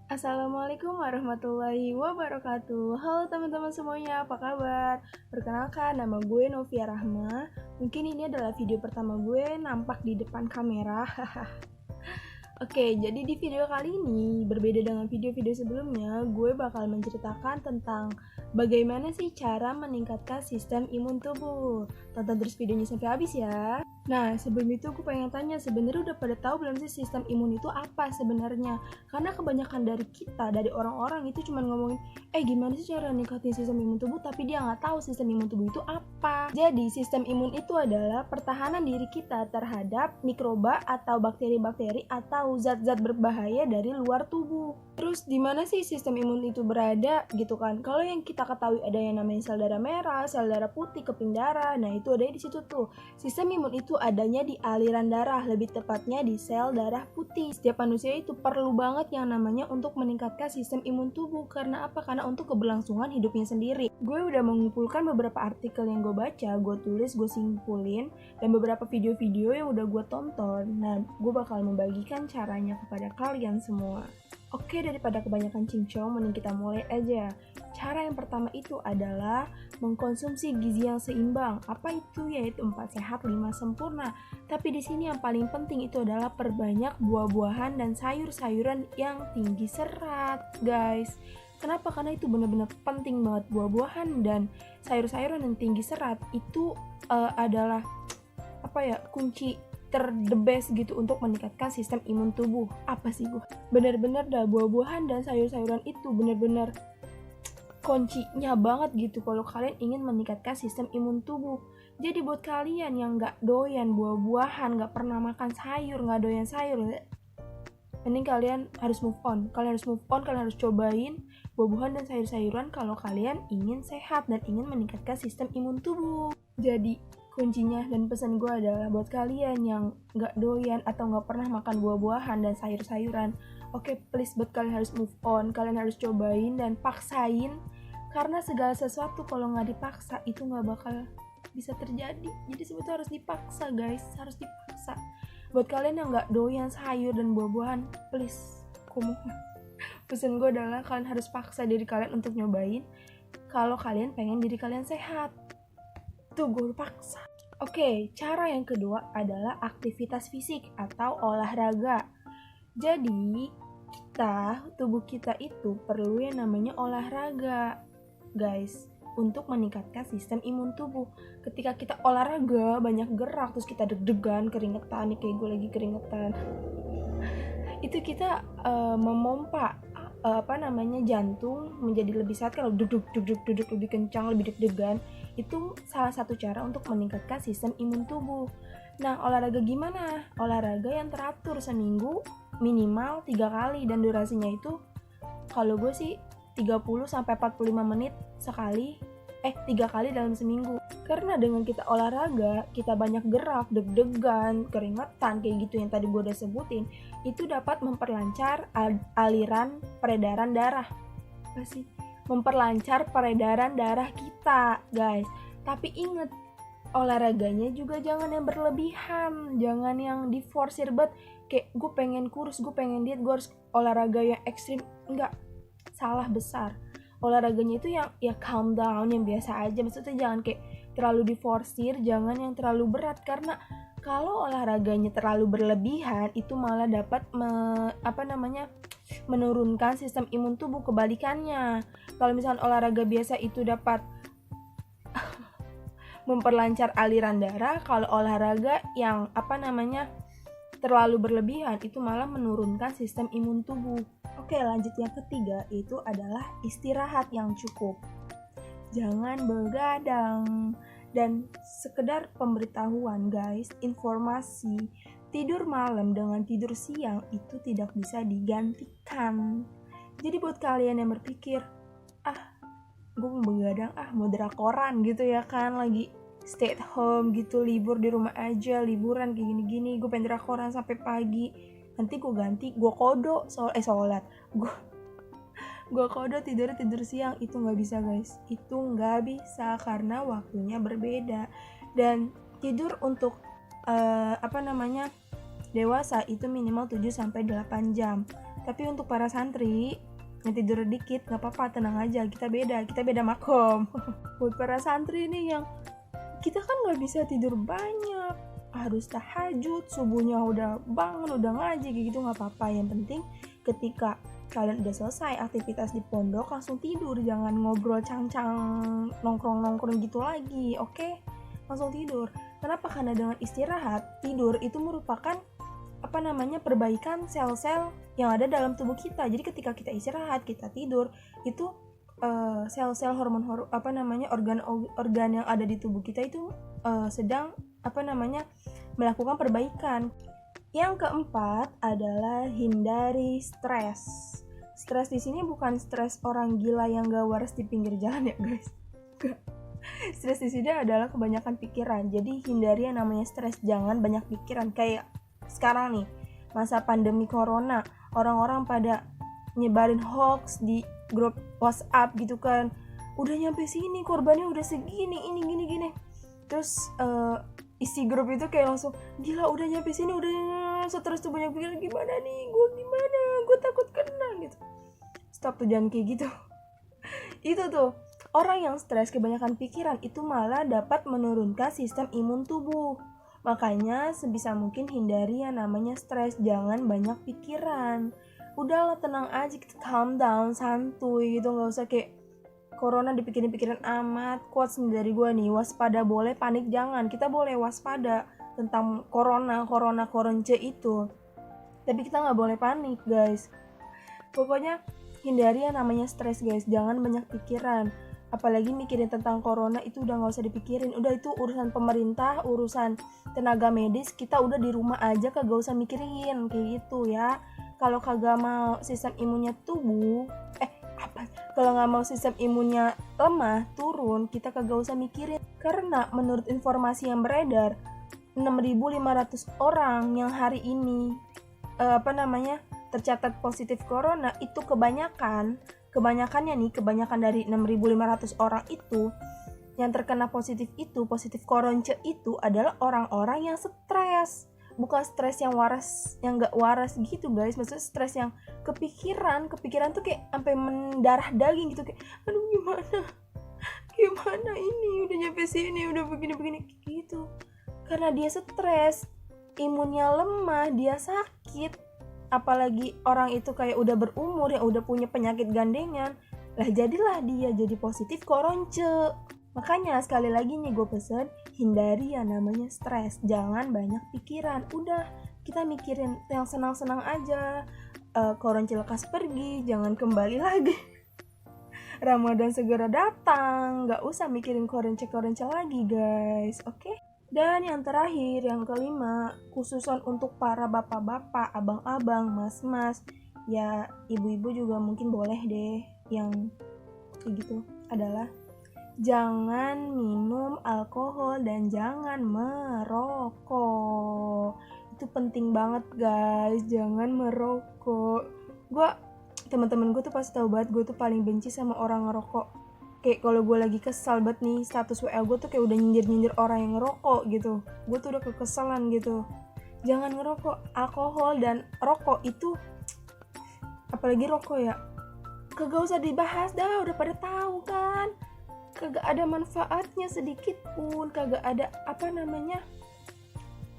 Assalamualaikum warahmatullahi wabarakatuh. Halo teman-teman semuanya, apa kabar? Perkenalkan, nama gue Novia Rahma. Mungkin ini adalah video pertama gue nampak di depan kamera. Oke, jadi di video kali ini, berbeda dengan video-video sebelumnya, gue bakal menceritakan tentang bagaimana sih cara meningkatkan sistem imun tubuh. Tonton terus videonya sampai habis ya. Nah, sebelum itu aku pengen tanya, sebenarnya udah pada tahu belum sih sistem imun itu apa sebenarnya? Karena kebanyakan dari kita, dari orang-orang itu cuma ngomongin, gimana sih cara ningkatin sistem imun tubuh, tapi dia nggak tahu sistem imun tubuh itu apa. Jadi, sistem imun itu adalah pertahanan diri kita terhadap mikroba atau bakteri-bakteri atau zat-zat berbahaya dari luar tubuh. Terus di mana sih sistem imun itu berada gitu kan? Kalau yang kita ketahui ada yang namanya sel darah merah, sel darah putih, keping darah. Nah, itu ada di situ tuh. Sistem imun itu adanya di aliran darah, lebih tepatnya di sel darah putih. Setiap manusia itu perlu banget yang namanya untuk meningkatkan sistem imun tubuh. Karena apa? Karena untuk keberlangsungan hidupnya sendiri. Gue udah mengumpulkan beberapa artikel yang gue baca, gue tulis, gue simpulin, dan beberapa video-video yang udah gue tonton. Nah, gue bakal membagikan caranya kepada kalian semua. Oke, daripada kebanyakan cincong, mending kita mulai aja. Cara yang pertama itu adalah mengkonsumsi gizi yang seimbang. Apa itu? Yaitu 4 sehat, 5 sempurna. Tapi di sini yang paling penting itu adalah perbanyak buah-buahan dan sayur-sayuran yang tinggi serat, guys. Kenapa? Karena itu benar-benar penting banget. Buah-buahan dan sayur-sayuran yang tinggi serat itu adalah kunci the best gitu untuk meningkatkan sistem imun tubuh. Apa sih gue? Bener-bener dah, buah-buahan dan sayur-sayuran itu bener-bener kuncinya banget gitu kalau kalian ingin meningkatkan sistem imun tubuh. Jadi buat kalian yang gak doyan buah-buahan, gak pernah makan sayur, gak doyan sayur, mending kalian harus move on. Kalian harus cobain buah-buahan dan sayur-sayuran kalau kalian ingin sehat dan ingin meningkatkan sistem imun tubuh. Jadi kuncinya dan pesan gue adalah buat kalian yang gak doyan atau gak pernah makan buah-buahan dan sayur-sayuran, oke, please, buat kalian harus move on. Kalian harus cobain dan paksain, karena segala sesuatu kalau gak dipaksa itu gak bakal bisa terjadi. Jadi sebetulnya harus dipaksa, guys, harus dipaksa. Buat kalian yang gak doyan sayur dan buah-buahan, please, aku mohon, pesan gue adalah kalian harus paksa diri kalian untuk nyobain kalau kalian pengen diri kalian sehat. Tuh, gue paksa. Oke, cara yang kedua adalah aktivitas fisik atau olahraga. Jadi, tubuh kita itu perlu yang namanya olahraga, guys, untuk meningkatkan sistem imun tubuh. Ketika kita olahraga, banyak gerak, terus kita deg-degan, keringetan, nih kayak gue lagi keringetan. Itu kita memompa jantung menjadi lebih sehat kalau duduk lebih kencang, lebih deg-degan. Itu salah satu cara untuk meningkatkan sistem imun tubuh. Nah, olahraga gimana? Olahraga yang teratur seminggu minimal 3 kali dan durasinya itu kalau gue sih 30-45 menit sekali, 3 kali dalam seminggu. Karena dengan kita olahraga, kita banyak gerak, deg-degan, keringetan kayak gitu yang tadi gue udah sebutin, itu dapat memperlancar aliran peredaran darah. Apa sih? Memperlancar peredaran darah kita, guys. Tapi inget, olahraganya juga jangan yang berlebihan, jangan yang diforsir banget. Kayak gue pengen kurus, gue pengen diet, gue harus olahraga yang ekstrim. Enggak, salah besar. Olahraganya itu yang ya calm down, yang biasa aja. Maksudnya jangan kayak terlalu diforsir, jangan yang terlalu berat. Karena kalau olahraganya terlalu berlebihan, itu malah dapat menurunkan sistem imun tubuh. Kebalikannya, kalau misalnya olahraga biasa itu dapat memperlancar aliran darah, kalau olahraga yang terlalu berlebihan itu malah menurunkan sistem imun tubuh. Oke, lanjut yang ketiga, itu adalah istirahat yang cukup. Jangan begadang. Dan sekedar pemberitahuan, guys, informasi, tidur malam dengan tidur siang itu tidak bisa digantikan. Jadi buat kalian yang berpikir, gue mau begadang, mau drakoran gitu ya kan, lagi stay at home gitu, libur di rumah aja, liburan kayak gini-gini, gue pengen drakoran sampai pagi, nanti gue ganti, gue kodo sholat, gue kodo tidur siang. Itu nggak bisa, guys, itu nggak bisa karena waktunya berbeda. Dan tidur untuk Dewasa itu minimal 7-8 jam. Tapi untuk para santri yang tidur dikit gak apa-apa, tenang aja, kita beda makom. Buat para santri nih yang kita kan gak bisa tidur banyak, harus tahajud, subuhnya udah bangun, udah ngaji kayak gitu, gak apa-apa. Yang penting ketika kalian udah selesai aktivitas di pondok langsung tidur, jangan ngobrol cang-cang nongkrong gitu lagi, oke? Langsung tidur. Kenapa? Karena dengan istirahat, tidur itu merupakan perbaikan sel-sel yang ada dalam tubuh kita. Jadi ketika kita istirahat, kita tidur, itu sel-sel organ-organ yang ada di tubuh kita itu sedang melakukan perbaikan. Yang keempat adalah hindari stres. Stres di sini bukan stres orang gila yang gak waras di pinggir jalan ya guys. Stres di sini adalah kebanyakan pikiran. Jadi hindari yang namanya stres, jangan banyak pikiran. Kayak sekarang nih, masa pandemi corona, orang-orang pada nyebarin hoax di grup WhatsApp gitu kan. Udah nyampe sini, korbannya udah segini, ini gini. Terus isi grup itu kayak langsung, gila udah nyampe sini, udah seterus tuh banyak pikiran, gimana nih, gue takut kena gitu. Stop tuh, jangan kayak gitu. Itu tuh, orang yang stres kebanyakan pikiran itu malah dapat menurunkan sistem imun tubuh. Makanya sebisa mungkin hindari yang namanya stres, jangan banyak pikiran. Udahlah, tenang aja, calm down, santuy gitu, gak usah kayak corona dipikirin-pikirin amat. Quotes dari gue nih, waspada boleh, panik jangan. Kita boleh waspada tentang koronce itu, tapi kita gak boleh panik guys. Pokoknya hindari yang namanya stres guys, jangan banyak pikiran. Apalagi mikirin tentang corona itu udah gak usah dipikirin. Udah itu urusan pemerintah, urusan tenaga medis, kita udah di rumah aja, kagak usah mikirin kayak gitu ya. Kalau kagak mau sistem imunnya kalau nggak mau sistem imunnya lemah, turun, kita kagak usah mikirin. Karena menurut informasi yang beredar, 6.500 orang yang hari ini tercatat positif corona itu kebanyakan dari 6.500 orang itu yang terkena positif koronce itu adalah orang-orang yang stres. Bukan stres yang waras, yang gak waras gitu guys. Maksudnya stres yang kepikiran tuh kayak sampai mendarah daging gitu, kayak aduh gimana ini, udah nyampe sini, udah begini gitu. Karena dia stres, imunnya lemah, dia sakit. Apalagi orang itu kayak udah berumur, yang udah punya penyakit gandengan, lah jadilah dia jadi positif koronce. Makanya sekali lagi nih gue pesen, hindari yang namanya stres, jangan banyak pikiran. Udah, kita mikirin yang senang-senang aja. Koronce lekas pergi, jangan kembali lagi. Ramadan segera datang, gak usah mikirin koronce lagi guys, oke? Dan yang terakhir, yang kelima, khususan untuk para bapak-bapak, abang-abang, mas-mas, ya ibu-ibu juga mungkin boleh deh yang kayak gitu, adalah jangan minum alkohol dan jangan merokok. Itu penting banget guys, jangan merokok. Teman-teman gue tuh pasti tahu banget, gue tuh paling benci sama orang ngerokok. Kayak kalau gue lagi kesal banget nih, status WA gue tuh kayak udah nyindir orang yang ngerokok gitu. Gue tuh udah kekesalan gitu. Jangan ngerokok. Alkohol dan rokok itu, apalagi rokok ya, kagak usah dibahas dah, udah pada tahu kan. Kagak ada manfaatnya sedikit pun, kagak ada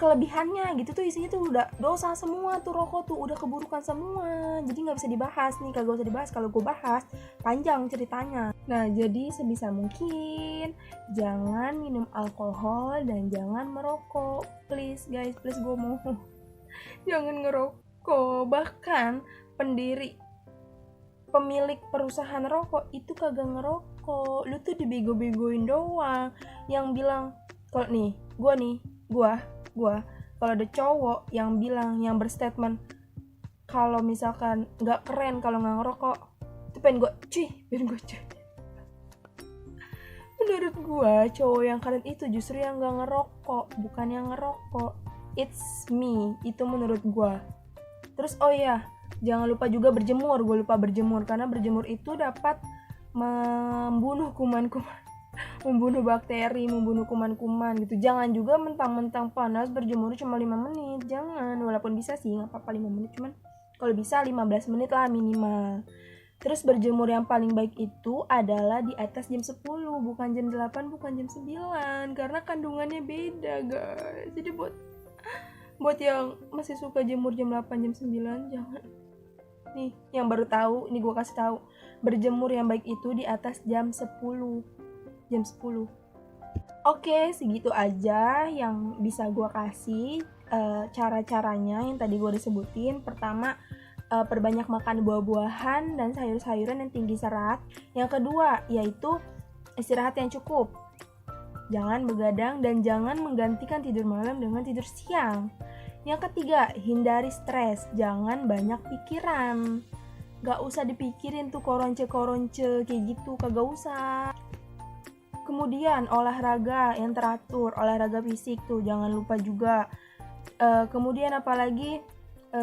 kelebihannya gitu tuh. Isinya tuh udah dosa semua tuh, rokok tuh udah keburukan semua, jadi nggak bisa dibahas nih, kagak usah dibahas. Kalau gue bahas panjang ceritanya. Nah, jadi sebisa mungkin jangan minum alkohol dan jangan merokok, please guys, please gue mau jangan ngerokok. Bahkan pemilik perusahaan rokok itu kagak ngerokok, lu tuh dibego-begoin doang. Yang bilang kalau nih, gue kalau ada cowok yang bilang, yang berstatement kalau misalkan nggak keren kalau nggak ngerokok, itu pengen gue cuy. Menurut gue, cowok yang keren itu justru yang nggak ngerokok, bukan yang ngerokok. It's me, itu menurut gue. Terus oh ya, jangan lupa juga berjemur. Gue lupa berjemur, karena berjemur itu dapat membunuh kuman-kuman. membunuh bakteri, membunuh kuman-kuman gitu. Jangan juga mentang-mentang panas berjemur cuma 5 menit, jangan. Walaupun bisa sih nggak apa-apa 5 menit, cuman kalau bisa 15 menit lah minimal. Terus berjemur yang paling baik itu adalah di atas jam 10, bukan jam 8, bukan jam 9, karena kandungannya beda guys. Jadi buat yang masih suka jemur jam 8, jam 9, jangan. Nih, yang baru tahu, ini gue kasih tahu. Berjemur yang baik itu di atas jam 10. Jam 10. Oke, segitu aja yang bisa gue kasih cara-caranya yang tadi gue udah sebutin. Pertama, perbanyak makan buah-buahan dan sayur-sayuran yang tinggi serat. Yang kedua, yaitu istirahat yang cukup. Jangan begadang dan jangan menggantikan tidur malam dengan tidur siang. Yang ketiga, hindari stres. Jangan banyak pikiran. Gak usah dipikirin tuh koronce-koronce kayak gitu, kagak usah. Kemudian olahraga yang teratur, olahraga fisik tuh jangan lupa juga. Kemudian apalagi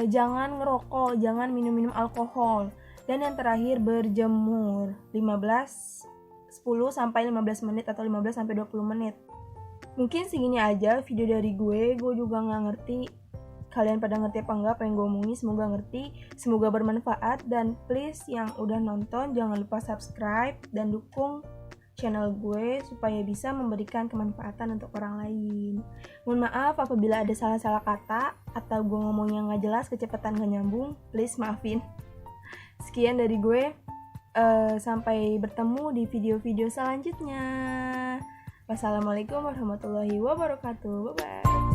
jangan ngerokok, jangan minum-minum alkohol. Dan yang terakhir berjemur 10 sampai 15 menit atau 15 sampai 20 menit. Mungkin segini aja video dari gue juga nggak ngerti kalian pada ngerti apa enggak apa yang gue omongin. Semoga ngerti, semoga bermanfaat, dan please yang udah nonton jangan lupa subscribe dan dukung channel gue supaya bisa memberikan kemanfaatan untuk orang lain. Mohon maaf apabila ada salah-salah kata atau gue ngomongnya nggak jelas, kecepatan nggak nyambung, please maafin. Sekian dari gue, sampai bertemu di video-video selanjutnya. Wassalamualaikum warahmatullahi wabarakatuh. Bye bye.